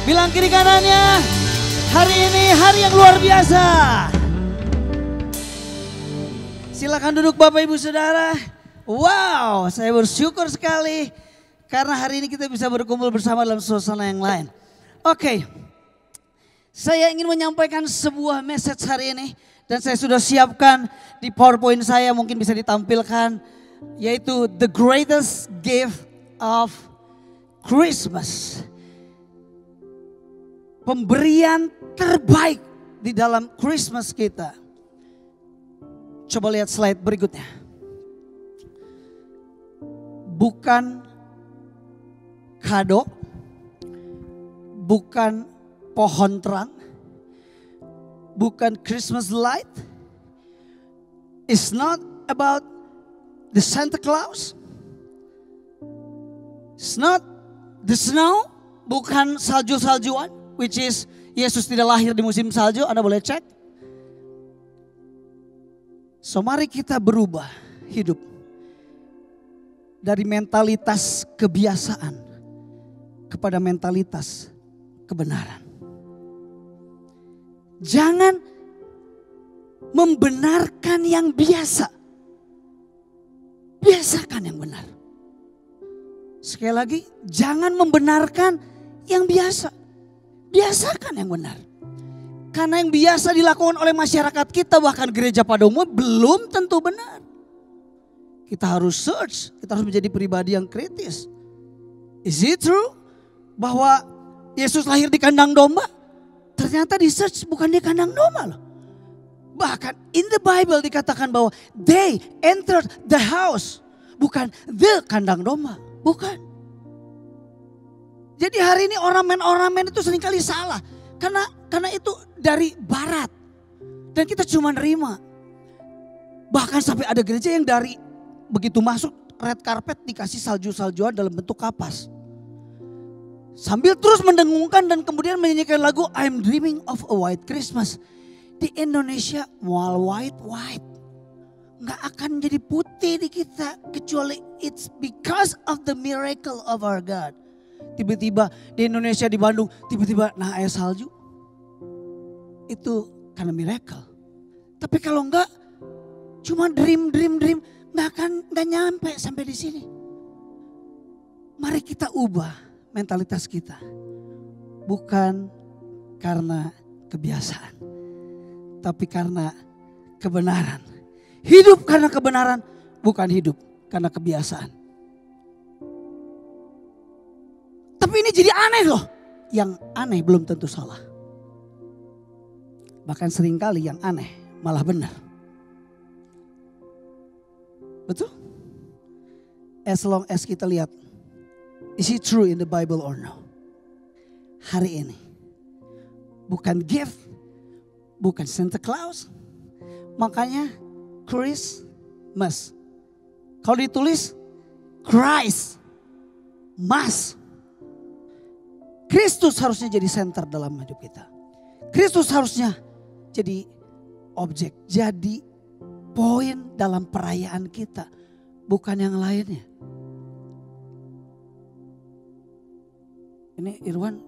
Bilang kiri kanannya, hari ini hari yang luar biasa. Silakan duduk Bapak Ibu Saudara. Wow, saya bersyukur sekali karena hari ini kita bisa berkumpul bersama dalam suasana yang lain. Oke, saya ingin menyampaikan sebuah message hari ini dan saya sudah siapkan di PowerPoint saya, mungkin bisa ditampilkan, yaitu The Greatest Gift of Christmas. Pemberian terbaik di dalam Christmas kita. Coba lihat slide berikutnya. Bukan kado, bukan pohon terang, bukan Christmas light. It's not about the Santa Claus. It's not the snow, bukan salju-saljuan, which is Yesus tidak lahir di musim salju, Anda boleh cek. So mari kita berubah hidup dari mentalitas kebiasaan kepada mentalitas kebenaran. Jangan membenarkan yang biasa. Biasakan yang benar. Sekali lagi, jangan membenarkan yang biasa. Biasakan yang benar. Karena yang biasa dilakukan oleh masyarakat kita, bahkan gereja pada umumnya, belum tentu benar. Kita harus search, kita harus menjadi pribadi yang kritis. Is it true bahwa Yesus lahir di kandang domba? Ternyata di search bukan di kandang domba loh. Bahkan in the Bible dikatakan bahwa they entered the house. Bukan the kandang domba, bukan. Jadi hari ini ornamen-ornamen itu seringkali salah. Karena itu dari barat. Dan kita cuma nerima. Bahkan sampai ada gereja yang dari begitu masuk red carpet dikasih salju-saljuan dalam bentuk kapas. Sambil terus mendengungkan dan kemudian menyanyikan lagu I'm Dreaming of a White Christmas. Di Indonesia mual white. Nggak akan jadi putih di kita. Kecuali it's because of the miracle of our God. Tiba-tiba di Indonesia, di Bandung, tiba-tiba nah air salju. Itu karena miracle. Tapi kalau enggak, cuma dream, nggak nyampe sampai di sini. Mari kita ubah mentalitas kita. Bukan karena kebiasaan. Tapi karena kebenaran. Hidup karena kebenaran, bukan hidup karena kebiasaan. Tapi ini jadi aneh loh. Yang aneh belum tentu salah. Bahkan seringkali yang aneh malah benar. Betul? As long as kita lihat, is it true in the Bible or no? Hari ini, bukan gift, bukan Santa Claus. Makanya Christmas. Kalau ditulis Christ, Mas. Kristus harusnya jadi center dalam hidup kita. Kristus harusnya jadi objek, jadi poin dalam perayaan kita. Bukan yang lainnya. Ini Irwan,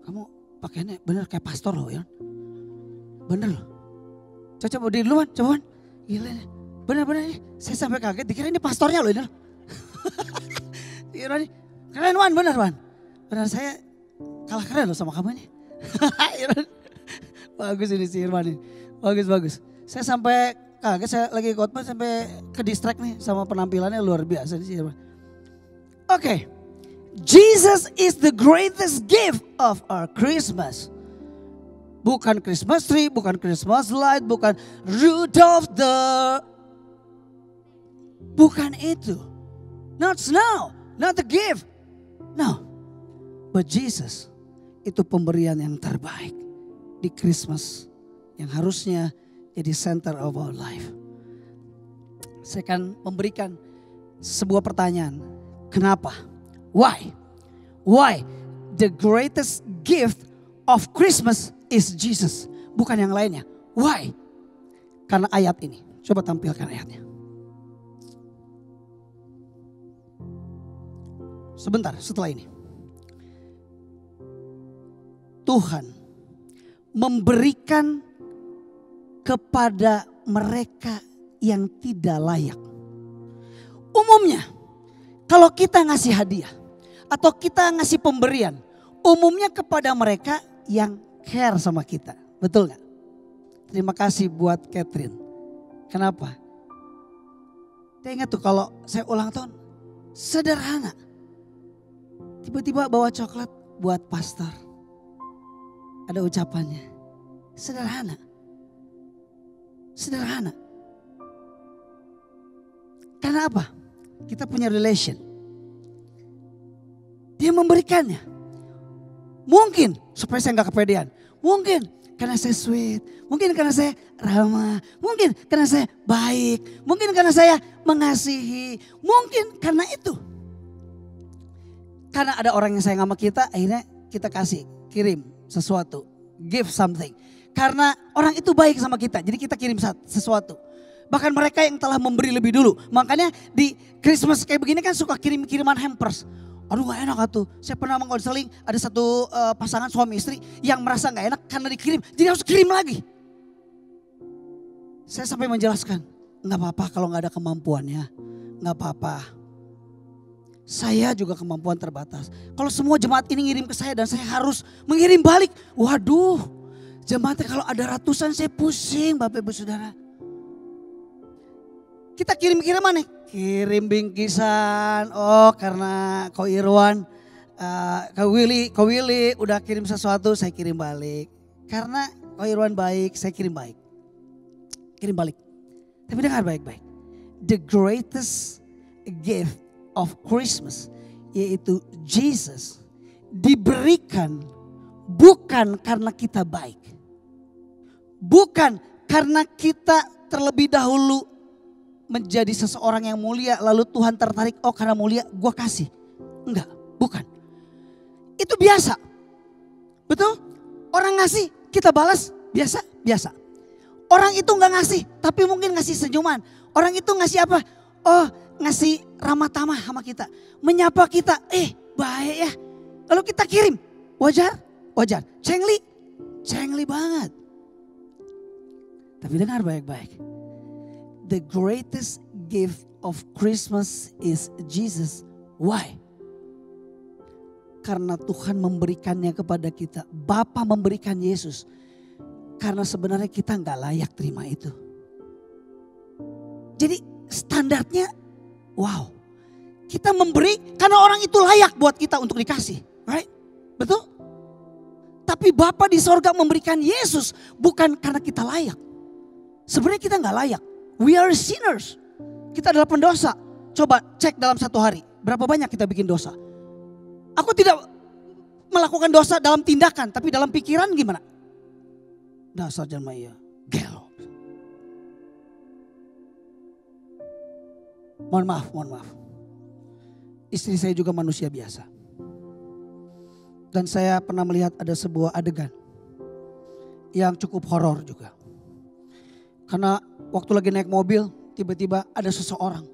kamu pakaiannya bener kayak pastor loh ya. Bener loh. Coba di duluan, coba. Gila nih. Bener-bener nih. Saya sampai kaget, dikira ini pastornya loh ini. Irwan, keren Wan, bener Wan. Benar saya kalah keren loh sama kamu nih. Bagus ini si Irwan ini. Bagus. Saya sampai kaget, saya lagi khotbah sampai ke distract nih sama penampilannya luar biasa nih si Irwan. Oke. Jesus is the greatest gift of our Christmas. Bukan Christmas tree, bukan Christmas light, bukan Rudolph the... Bukan itu. Not snow, not the gift. No. But Jesus itu pemberian yang terbaik di Christmas yang harusnya jadi center of our life. Saya akan memberikan sebuah pertanyaan. Kenapa? Why? Why the greatest gift of Christmas is Jesus, bukan yang lainnya. Why? Karena ayat ini. Coba tampilkan ayatnya. Sebentar setelah ini. Tuhan memberikan kepada mereka yang tidak layak. Umumnya kalau kita ngasih hadiah atau kita ngasih pemberian, umumnya kepada mereka yang care sama kita. Betul gak? Terima kasih buat Catherine. Kenapa? Dia ingat tuh kalau saya ulang tahun, sederhana. Tiba-tiba bawa coklat buat pastor. Ada ucapannya. Sederhana. Sederhana. Karena apa? Kita punya relation. Dia memberikannya. Mungkin supaya saya gak kepedean. Mungkin karena saya sweet, mungkin karena saya ramah, mungkin karena saya baik, mungkin karena saya mengasihi, mungkin karena itu. Karena ada orang yang sayang sama kita, akhirnya kita kasih, kirim sesuatu, give something. Karena orang itu baik sama kita, jadi kita kirim sesuatu. Bahkan mereka yang telah memberi lebih dulu. Makanya di Christmas kayak begini kan suka kirim-kiriman hampers. Aduh gak enak atuh. Saya pernah mengkonseling ada satu pasangan suami istri yang merasa gak enak karena dikirim. Jadi harus kirim lagi. Saya sampai menjelaskan. Gak apa-apa kalau gak ada kemampuannya. Gak apa-apa. Saya juga kemampuan terbatas. Kalau semua jemaat ini ngirim ke saya dan saya harus mengirim balik. Waduh. Jemaatnya kalau ada ratusan saya pusing Bapak Ibu Saudara. Kita kirim-kiriman nih. Kirim bingkisan, oh karena Ko Irwan, Ko Willy udah kirim sesuatu saya kirim balik. Karena Ko Irwan baik, saya kirim baik. Kirim balik. Tapi dengar baik-baik. The greatest gift of Christmas yaitu Jesus diberikan bukan karena kita baik. Bukan karena kita terlebih dahulu menjadi seseorang yang mulia lalu Tuhan tertarik, oh karena mulia gue kasih. Enggak, bukan. Itu biasa. Betul? Orang ngasih kita balas biasa. Orang itu enggak ngasih tapi mungkin ngasih senyuman. Orang itu ngasih apa? Oh ngasih ramah tamah sama kita. Menyapa kita, baik ya. Lalu kita kirim, wajar. Cengli banget. Tapi dengar baik-baik. The greatest gift of Christmas is Jesus. Why? Karena Tuhan memberikannya kepada kita. Bapa memberikan Yesus. Karena sebenarnya kita nggak layak terima itu. Jadi standarnya, wow. Kita memberi karena orang itu layak buat kita untuk dikasih. Right? Betul? Tapi Bapa di sorga memberikan Yesus bukan karena kita layak. Sebenarnya kita nggak layak. We are sinners. Kita adalah pendosa. Coba cek dalam satu hari. Berapa banyak kita bikin dosa. Aku tidak melakukan dosa dalam tindakan. Tapi dalam pikiran gimana? Dasar Jeremia. Gelo. Mohon maaf. Istri saya juga manusia biasa. Dan saya pernah melihat ada sebuah adegan. Yang cukup horor juga. Karena waktu lagi naik mobil, tiba-tiba ada seseorang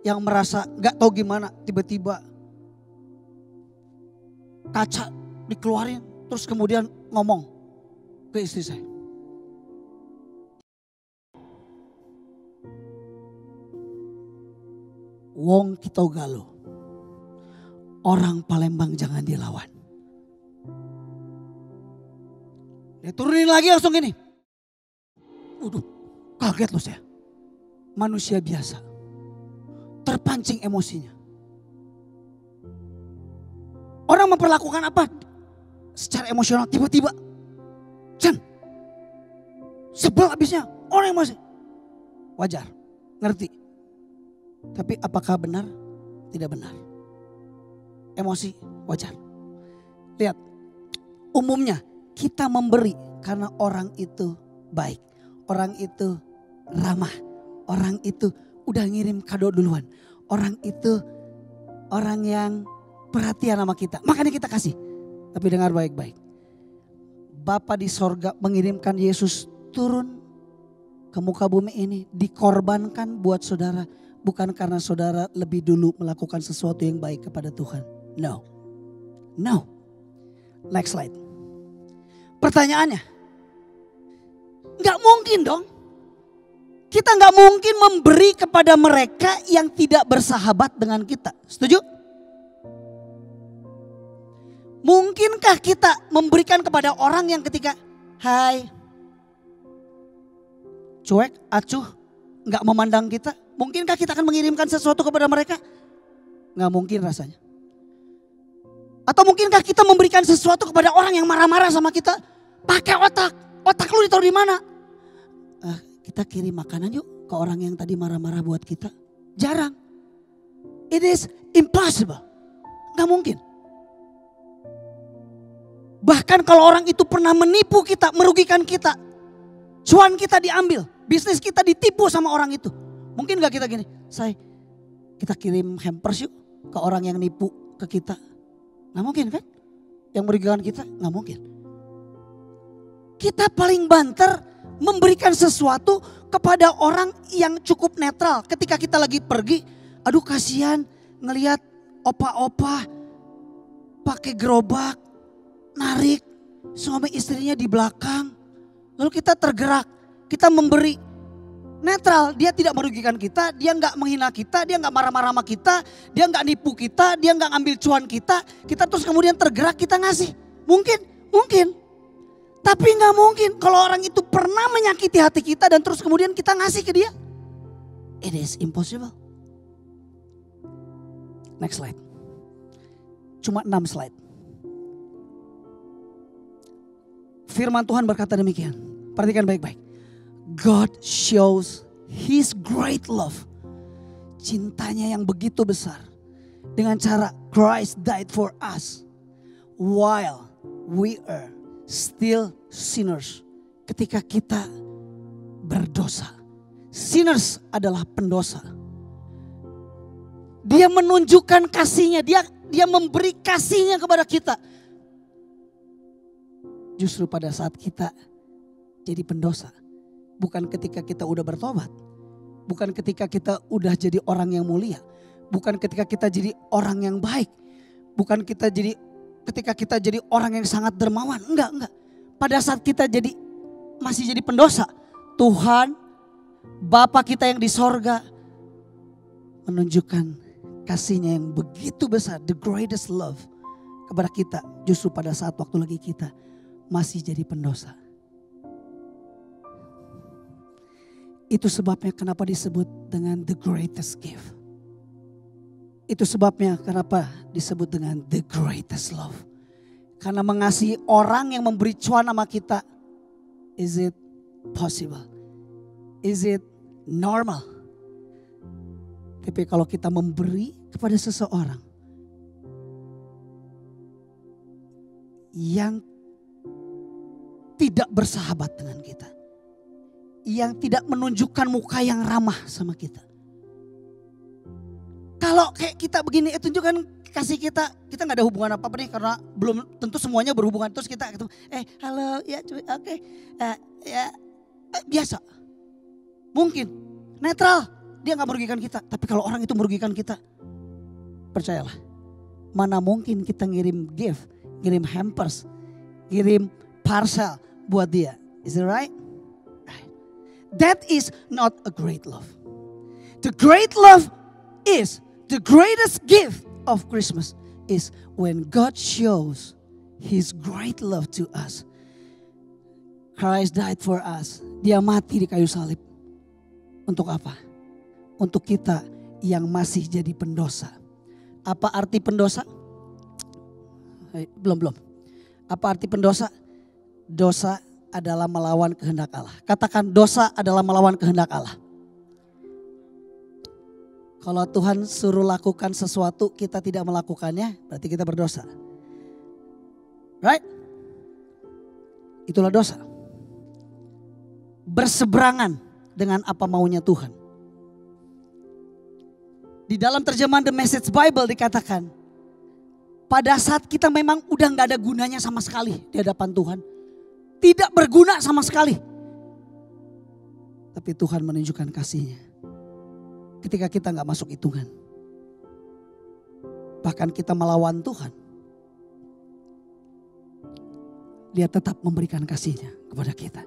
yang merasa gak tahu gimana, tiba-tiba kaca dikeluarin, terus kemudian ngomong ke istri saya. Wong Kitogalo, orang Palembang jangan dilawan. Dia turunin lagi langsung gini. Kaget loh saya. Manusia biasa. Terpancing emosinya. Orang memperlakukan apa? Secara emosional tiba-tiba. Sebel abisnya. Orang emosi. Wajar. Ngerti. Tapi apakah benar? Tidak benar. Emosi wajar. Lihat. Umumnya kita memberi karena orang itu baik. Orang itu ramah. Orang itu udah ngirim kado duluan. Orang itu orang yang perhatian sama kita. Makanya kita kasih. Tapi dengar baik-baik. Bapa di sorga mengirimkan Yesus turun ke muka bumi ini. Dikorbankan buat saudara. Bukan karena saudara lebih dulu melakukan sesuatu yang baik kepada Tuhan. No. Next slide. Pertanyaannya, nggak mungkin dong. Kita nggak mungkin memberi kepada mereka yang tidak bersahabat dengan kita. Setuju? Mungkinkah kita memberikan kepada orang yang ketika hai, cuek, acuh, nggak memandang kita? Mungkinkah kita akan mengirimkan sesuatu kepada mereka? Nggak mungkin rasanya. Atau mungkinkah kita memberikan sesuatu kepada orang yang marah-marah sama kita? Pakai otak. Otak lu ditaruh di mana? Kita kirim makanan yuk ke orang yang tadi marah-marah buat kita. Jarang. It is impossible. Gak mungkin. Bahkan kalau orang itu pernah menipu kita, merugikan kita. Cuan kita diambil. Bisnis kita ditipu sama orang itu. Mungkin gak kita gini, kita kirim hampers yuk ke orang yang nipu ke kita. Gak mungkin kan? Yang merugikan kita gak mungkin. Kita paling banter memberikan sesuatu kepada orang yang cukup netral. Ketika kita lagi pergi, aduh kasihan ngelihat opa-opa pakai gerobak, narik suami istrinya di belakang. Lalu kita tergerak, kita memberi. Netral, dia tidak merugikan kita, dia nggak menghina kita, dia nggak marah-marah sama kita, dia nggak nipu kita, dia nggak ngambil cuan kita. Kita terus kemudian tergerak, kita ngasih. Mungkin. Tapi nggak mungkin kalau orang itu pernah menyakiti hati kita dan terus kemudian kita ngasih ke dia. It is impossible. Next slide. Cuma 6 slide. Firman Tuhan berkata demikian. Perhatikan baik-baik. God shows His great love. Cintanya yang begitu besar. Dengan cara Christ died for us. While we are still sinners. Ketika kita berdosa. Sinners adalah pendosa. Dia menunjukkan kasihnya. Dia memberi kasihnya kepada kita. Justru pada saat kita jadi pendosa. Bukan ketika kita udah bertobat. Bukan ketika kita udah jadi orang yang mulia. Bukan ketika kita jadi orang yang baik. Bukan ketika kita jadi orang yang sangat dermawan. Enggak. Pada saat kita masih jadi pendosa. Tuhan, Bapa kita yang di sorga menunjukkan kasihnya yang begitu besar. The greatest love kepada kita. Justru pada saat waktu lagi kita masih jadi pendosa. Itu sebabnya kenapa disebut dengan the greatest gift. Itu sebabnya kenapa disebut dengan the greatest love. Karena mengasihi orang yang memberi cuan sama kita. Is it possible? Is it normal? Tapi kalau kita memberi kepada seseorang yang tidak bersahabat dengan kita. Yang tidak menunjukkan muka yang ramah sama kita. Kalau kayak kita begini, tunjukkan kasih kita gak ada hubungan apa-apa nih karena belum tentu semuanya berhubungan. Terus kita ketemu, halo, ya cuy, oke, biasa. Mungkin, netral, dia gak merugikan kita. Tapi kalau orang itu merugikan kita, percayalah, mana mungkin kita ngirim gift, ngirim hampers, ngirim parcel buat dia. Is it right? That is not a great love. The great love is the greatest gift of Christmas is when God shows His great love to us. Christ died for us. Dia mati di kayu salib. Untuk apa? Untuk kita yang masih jadi pendosa. Apa arti pendosa? Belum. Apa arti pendosa? Dosa adalah melawan kehendak Allah. Katakan dosa adalah melawan kehendak Allah. Kalau Tuhan suruh lakukan sesuatu kita tidak melakukannya berarti kita berdosa. Right? Itulah dosa. Berseberangan dengan apa maunya Tuhan. Di dalam terjemahan The Message Bible dikatakan pada saat kita memang udah gak ada gunanya sama sekali di hadapan Tuhan. Tidak berguna sama sekali. Tapi Tuhan menunjukkan kasih-Nya. Ketika kita gak masuk hitungan. Bahkan kita melawan Tuhan. Dia tetap memberikan kasihnya kepada kita.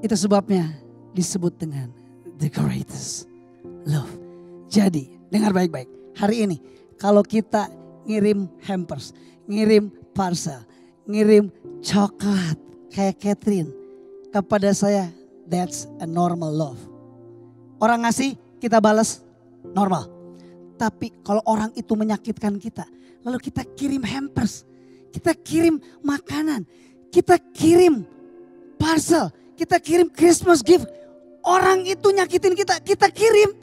Itu sebabnya disebut dengan the greatest love. Jadi dengar baik-baik. Hari ini kalau kita ngirim hampers, ngirim parcel, ngirim coklat kayak Catherine kepada saya, that's a normal love. Orang ngasih kita balas normal. Tapi kalau orang itu menyakitkan kita, lalu kita kirim hampers, kita kirim makanan, kita kirim parcel, kita kirim Christmas gift. Orang itu nyakitin kita, kita kirim.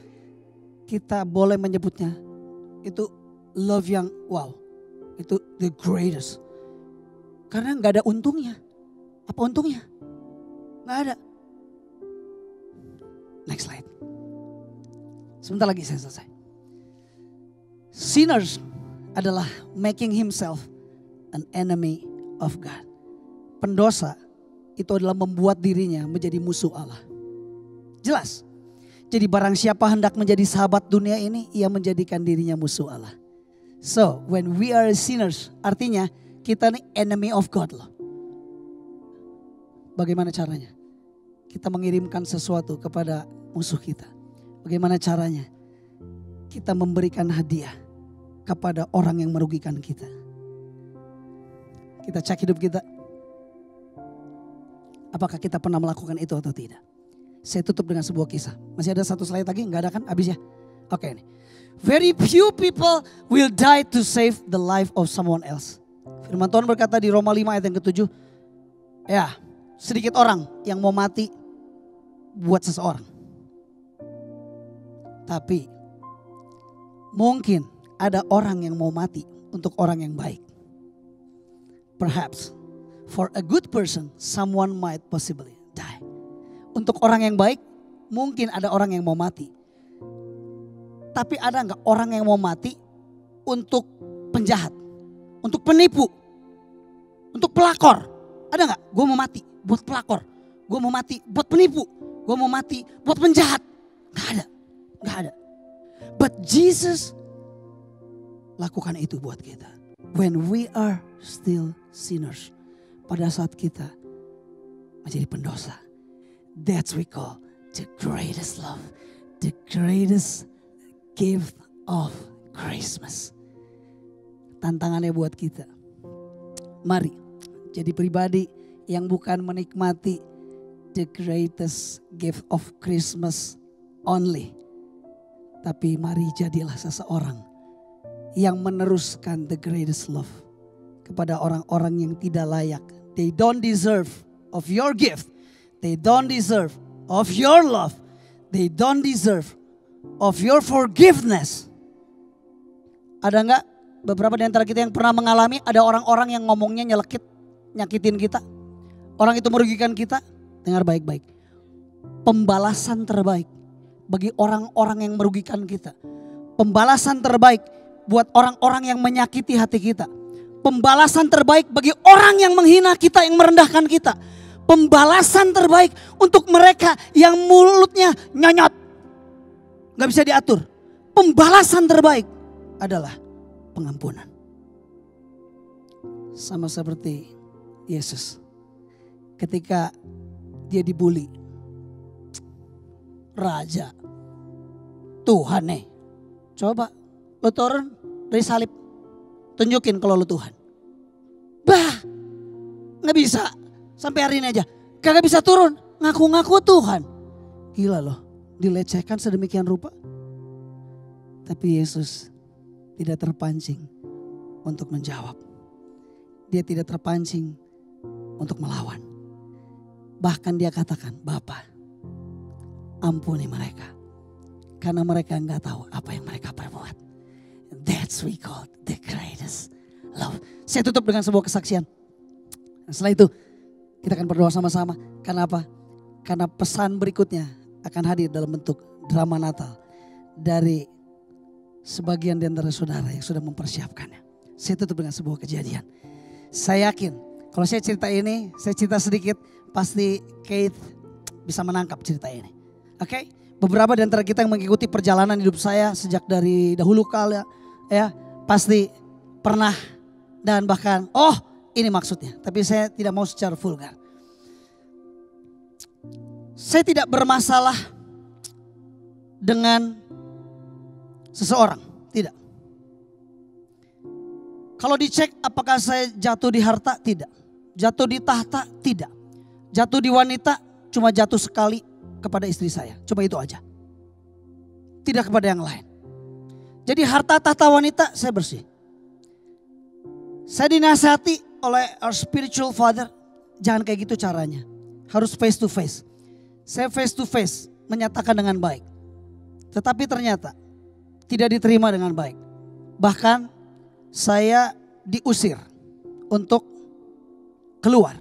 Kita boleh menyebutnya itu love yang wow. Itu the greatest. Karena gak ada untungnya. Apa untungnya? Gak ada. Next slide. Sebentar lagi saya selesai. Sinners adalah making himself an enemy of God. Pendosa itu adalah membuat dirinya menjadi musuh Allah. Jelas. Jadi barang siapa hendak menjadi sahabat dunia ini, ia menjadikan dirinya musuh Allah. So when we are sinners, artinya kita nih enemy of God loh. Bagaimana caranya? Kita mengirimkan sesuatu kepada musuh kita. Bagaimana caranya? Kita memberikan hadiah kepada orang yang merugikan kita. Kita cek hidup kita. Apakah kita pernah melakukan itu atau tidak? Saya tutup dengan sebuah kisah. Masih ada satu slide lagi? Enggak ada kan? Habis ya? Oke ini. Very few people will die to save the life of someone else. Firman Tuhan berkata di Roma 5 ayat yang ke-7. Ya, sedikit orang yang mau mati buat seseorang. Tapi mungkin ada orang yang mau mati untuk orang yang baik. Perhaps for a good person, someone might possibly die. Untuk orang yang baik, mungkin ada orang yang mau mati. Tapi ada enggak orang yang mau mati untuk penjahat, untuk penipu, untuk pelakor? Ada enggak? Gue mau mati buat pelakor, gue mau mati buat penipu, gue mau mati buat penjahat. Gak ada, gak ada. But Jesus lakukan itu buat kita. When we are still sinners. Pada saat kita menjadi pendosa. That's we call the greatest love. The greatest gift of Christmas. Tantangannya buat kita. Mari jadi pribadi yang bukan menikmati the greatest gift of Christmas only. Tapi mari jadilah seseorang yang meneruskan the greatest love kepada orang-orang yang tidak layak. They don't deserve of your gift. They don't deserve of your love. They don't deserve of your forgiveness. Ada enggak beberapa di antara kita yang pernah mengalami ada orang-orang yang ngomongnya nyelekit, nyakitin kita. Orang itu merugikan kita. Dengar baik-baik. Pembalasan terbaik bagi orang-orang yang merugikan kita. Pembalasan terbaik buat orang-orang yang menyakiti hati kita. Pembalasan terbaik bagi orang yang menghina kita, yang merendahkan kita. Pembalasan terbaik untuk mereka yang mulutnya nyanyat. Gak bisa diatur. Pembalasan terbaik adalah pengampunan. Sama seperti Yesus. Ketika dia dibully. Raja. Tuhan nih. Coba lo turun dari salib. Tunjukin kalau lu Tuhan. Bah, gak bisa. Sampai hari ini aja. Kagak bisa turun. Ngaku-ngaku Tuhan. Gila loh. Dilecehkan sedemikian rupa. Tapi Yesus tidak terpancing untuk menjawab. Dia tidak terpancing untuk melawan. Bahkan dia katakan, Bapa, ampuni mereka. Karena mereka gak tahu apa yang mereka perbuat. That's we call the greatest love. Saya tutup dengan sebuah kesaksian. Setelah itu kita akan berdoa sama-sama. Karena apa? Karena pesan berikutnya akan hadir dalam bentuk drama Natal. Dari sebagian di antara saudara yang sudah mempersiapkannya. Saya tutup dengan sebuah kejadian. Saya yakin kalau saya cerita ini, saya cerita sedikit. Pasti Keith bisa menangkap cerita ini. Oke? Beberapa di antara kita yang mengikuti perjalanan hidup saya sejak dari dahulu kala. Ya, pasti pernah dan bahkan Ini maksudnya, tapi saya tidak mau secara vulgar. Saya tidak bermasalah dengan seseorang, tidak. Kalau dicek apakah saya jatuh di harta, tidak. Jatuh di tahta, tidak. Jatuh di wanita, cuma jatuh sekali kepada istri saya. Cuma itu aja. Tidak kepada yang lain. Jadi harta, tahta, wanita saya bersih. Saya dinasihati oleh our spiritual father, jangan kayak gitu caranya. Harus face to face. Saya face to face menyatakan dengan baik. Tetapi ternyata tidak diterima dengan baik. Bahkan saya diusir untuk keluar.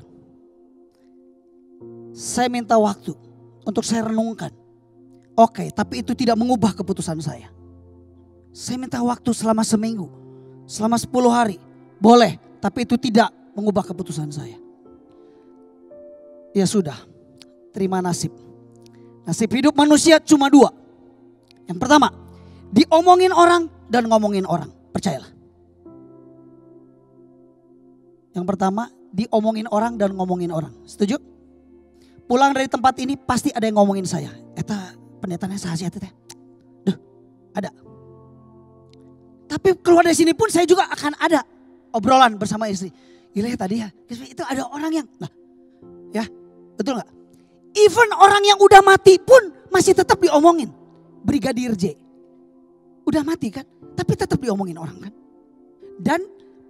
Saya minta waktu untuk saya renungkan. Oke, tapi itu tidak mengubah keputusan saya. Saya minta waktu selama seminggu, selama 10 hari. Boleh, tapi itu tidak mengubah keputusan saya. Ya sudah, terima nasib. Nasib hidup manusia cuma 2. Yang pertama, diomongin orang dan ngomongin orang. Percayalah. Yang pertama, diomongin orang dan ngomongin orang. Setuju? Pulang dari tempat ini pasti ada yang ngomongin saya. Eta pendetanya sahasia teh. Duh, ada. Tapi keluar dari sini pun saya juga akan ada obrolan bersama istri. Gila ya tadi ya, itu ada orang yang, nah ya betul gak? Even orang yang udah mati pun masih tetap diomongin. Brigadir J. Udah mati kan, tapi tetap diomongin orang kan. Dan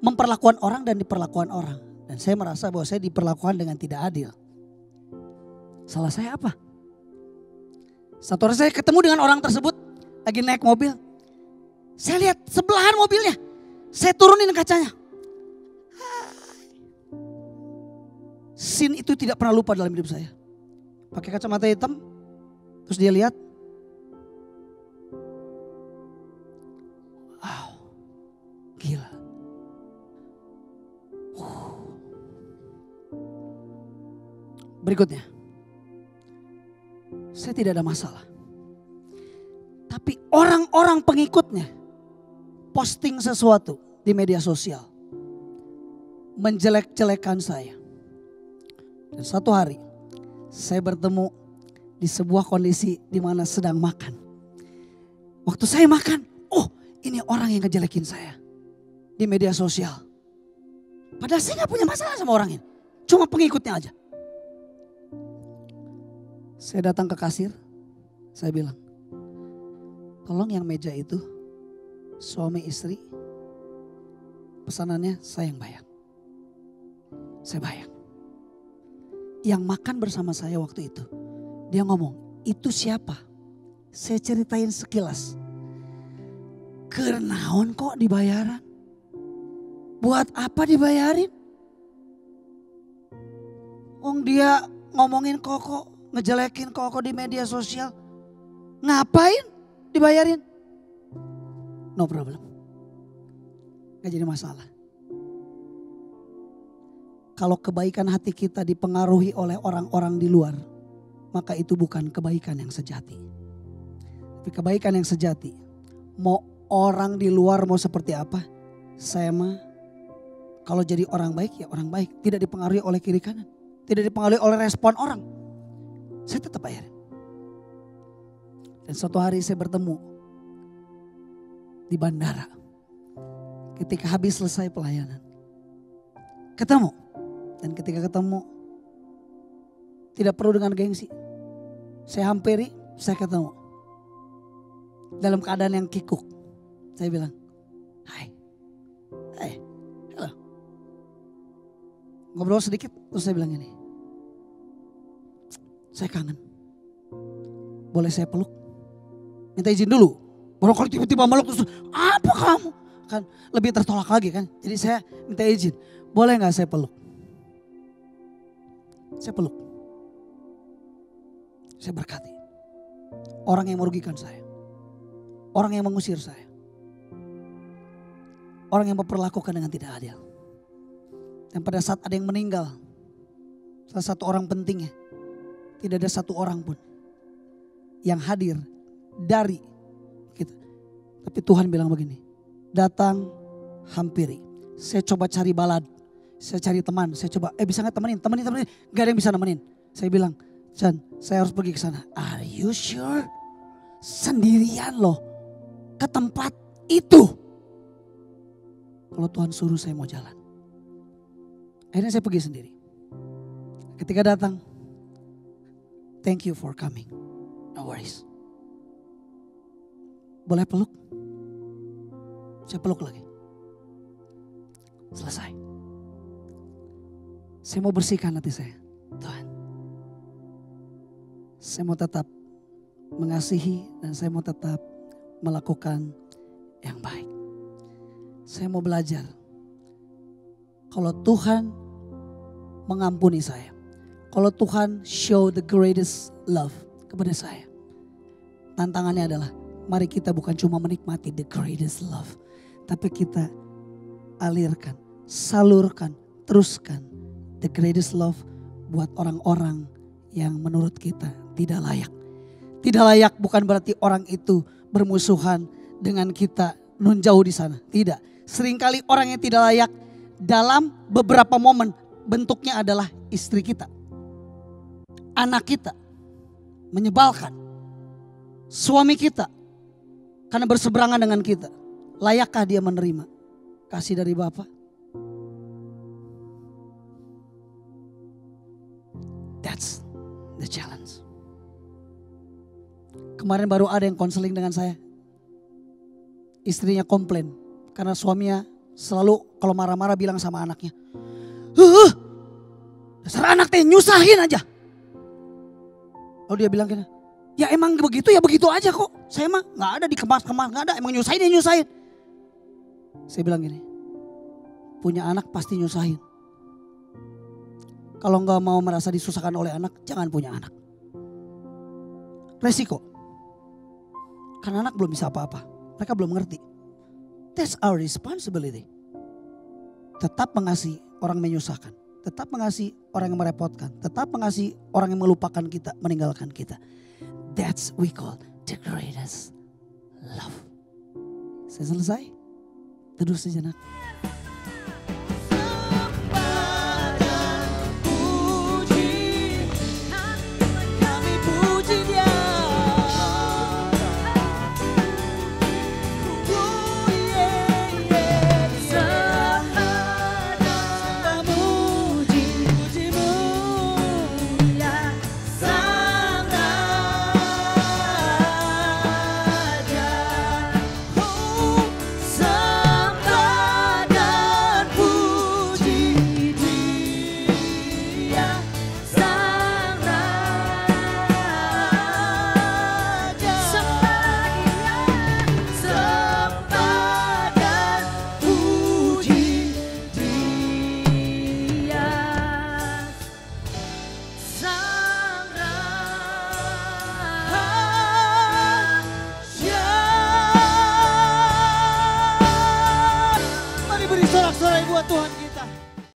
memperlakukan orang dan diperlakukan orang. Dan saya merasa bahwa saya diperlakukan dengan tidak adil. Salah saya apa? Satu hari saya ketemu dengan orang tersebut lagi naik mobil. Saya lihat sebelahan mobilnya. Saya turunin kacanya. Scene itu tidak pernah lupa dalam hidup saya. Pakai kacamata hitam. Terus dia lihat. Wow. Gila. Berikutnya. Saya tidak ada masalah. Tapi orang-orang pengikutnya posting sesuatu di media sosial. Menjelek-jelekan saya. Dan satu hari saya bertemu di sebuah kondisi di mana sedang makan. Waktu saya makan, oh ini orang yang ngejelekin saya di media sosial. Padahal saya gak punya masalah sama orang ini. Cuma pengikutnya aja. Saya datang ke kasir, saya bilang, tolong yang meja itu suami istri, pesanannya saya yang bayar. Saya bayar. Yang makan bersama saya waktu itu, dia ngomong, itu siapa? Saya ceritain sekilas. Kenaon kok dibayaran? Buat apa dibayarin? Dia ngomongin Koko, ngejelekin Koko di media sosial. Ngapain dibayarin? No problem. Gak jadi masalah. Kalau kebaikan hati kita dipengaruhi oleh orang-orang di luar, maka itu bukan kebaikan yang sejati. Tapi kebaikan yang sejati, mau orang di luar mau seperti apa, saya mah kalau jadi orang baik ya orang baik. Tidak dipengaruhi oleh kiri kanan. Tidak dipengaruhi oleh respon orang. Saya tetap bayarin. Dan suatu hari saya bertemu di bandara. Ketika habis selesai pelayanan. Ketemu. Dan ketika ketemu, tidak perlu dengan gengsi. Saya hampiri, saya ketemu. Dalam keadaan yang kikuk. Saya bilang, hai, halo. Ngobrol sedikit, terus saya bilang ini. Saya kangen. Boleh saya peluk? Minta izin dulu. Baru kalau tiba-tiba meluk terus, apa kamu? Kan lebih tertolak lagi kan. Jadi saya minta izin. Boleh gak saya peluk? Saya peluk. Saya berkati. Orang yang merugikan saya. Orang yang mengusir saya. Orang yang memperlakukan dengan tidak adil. Dan pada saat ada yang meninggal. Salah satu orang pentingnya. Tidak ada satu orang pun. Yang hadir dari kita. Tapi Tuhan bilang begini. Datang hampiri. Saya coba cari balad. Saya cari teman, saya coba, bisa gak temenin? Gak ada yang bisa nemenin. Saya bilang, Chan, saya harus pergi ke sana. Are you sure? Sendirian loh, ke tempat itu. Kalau Tuhan suruh saya mau jalan. Akhirnya saya pergi sendiri. Ketika datang, thank you for coming. No worries. Boleh peluk? Saya peluk lagi. Selesai. Saya mau bersihkan hati saya. Tuhan, saya mau tetap mengasihi dan saya mau tetap melakukan yang baik. Saya mau belajar. Kalau Tuhan mengampuni saya. Kalau Tuhan show the greatest love kepada saya. Tantangannya adalah mari kita bukan cuma menikmati the greatest love. Tapi kita alirkan, salurkan, teruskan the greatest love buat orang-orang yang menurut kita tidak layak. Tidak layak bukan berarti orang itu bermusuhan dengan kita nun jauh di sana. Tidak. Seringkali orang yang tidak layak dalam beberapa momen bentuknya adalah istri kita. Anak kita. Menyebalkan. Suami kita. Karena berseberangan dengan kita. Layakkah dia menerima kasih dari Bapa? That's the challenge. Kemarin baru ada yang konseling dengan saya. Istrinya komplain. Karena suaminya selalu kalau marah-marah bilang sama anaknya. Dasar anak teh nyusahin aja. Lalu dia bilang gini. Ya emang begitu ya begitu aja kok. Saya emang gak ada dikemas-kemas. Gak ada emang nyusahin ya nyusahin. Saya bilang gini. Punya anak pasti nyusahin. Kalau gak mau merasa disusahkan oleh anak. Jangan punya anak. Resiko. Karena anak belum bisa apa-apa. Mereka belum ngerti. That's our responsibility. Tetap mengasihi orang menyusahkan. Tetap mengasihi orang yang merepotkan. Tetap mengasihi orang yang melupakan kita, meninggalkan kita. That's we call the greatest love. Saya selesai. Teduh sejenak.